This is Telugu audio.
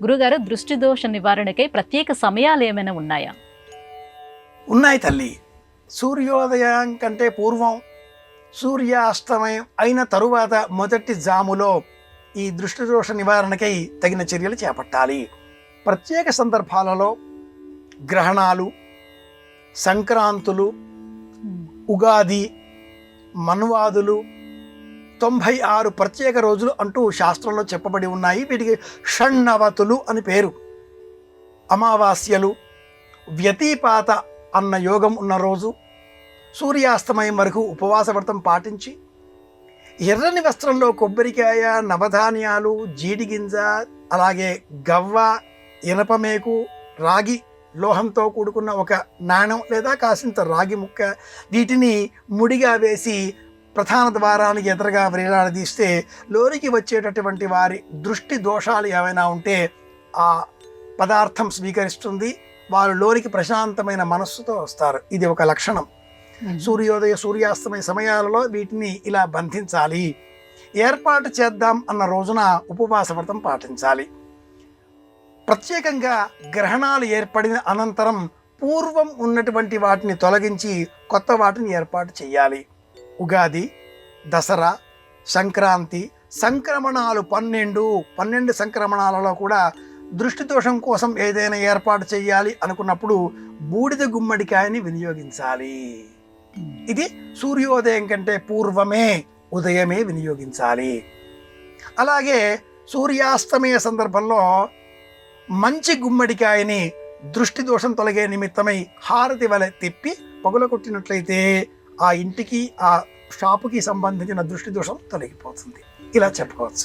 గురుగారు, దృష్టి దోష నివారణకై ప్రత్యేక సమయాలు ఏమైనా ఉన్నాయా? ఉన్నాయి తల్లి. సూర్యోదయం కంటే పూర్వం, సూర్యాస్తమయం అయిన తరువాత మొదటి జాములో ఈ దృష్టి దోష నివారణకై తగిన చర్యలు చేపట్టాలి. ప్రత్యేక సందర్భాలలో గ్రహణాలు, సంక్రాంతులు, ఉగాది, మన్వాదులు, 96 ప్రత్యేక రోజులు అంటూ శాస్త్రంలో చెప్పబడి ఉన్నాయి. వీటికి షణ్ణవతులు అని పేరు. అమావాస్యలు, వ్యతిపాత అన్న యోగం ఉన్న రోజు, సూర్యాస్తమయం వరకు ఉపవాస వ్రతం పాటించి ఎర్రని వస్త్రంలో కొబ్బరికాయ, నవధాన్యాలు, జీడిగింజ, అలాగే గవ్వ, ఇనపమేకు, రాగి లోహంతో కూడుకున్న ఒక నాణెం లేదా కాసింత రాగి ముక్క, వీటిని ముడిగా వేసి ప్రధాన ద్వారానికి ఎదురుగా వేలాడదీస్తే లోనికి వచ్చేటటువంటి వారి దృష్టి దోషాలు ఏమైనా ఉంటే ఆ పదార్థం స్వీకరిస్తుంది. వారు లోనికి ప్రశాంతమైన మనస్సుతో వస్తారు. ఇది ఒక లక్షణం. సూర్యోదయ సూర్యాస్తమయ సమయాలలో వీటిని ఇలా బంధించాలి. ఏర్పాటు చేద్దాం అన్న రోజున ఉపవాస వ్రతం పాటించాలి. ప్రత్యేకంగా గ్రహణాలు ఏర్పడిన అనంతరం పూర్వం ఉన్నటువంటి వాటిని తొలగించి కొత్త వాటిని ఏర్పాటు చేయాలి. ఉగాది, దసరా, సంక్రాంతి, సంక్రమణాలు 12 సంక్రమణాలలో కూడా దృష్టి దోషం కోసం ఏదైనా ఏర్పాటు చేయాలి అనుకున్నప్పుడు బూడిద గుమ్మడికాయని వినియోగించాలి. ఇది సూర్యోదయం కంటే పూర్వమే, ఉదయమే వినియోగించాలి. అలాగే సూర్యాస్తమయ సందర్భంలో మంచి గుమ్మడికాయని దృష్టి దోషం తొలగే నిమిత్తమై హారతి వలె తిప్పి పగులగొట్టినట్లయితే ఆ ఇంటికి, ఆ షాపుకి సంబంధించిన దృష్టి దోషం తొలగిపోతుంది. ఇలా చెప్పుకోవచ్చు.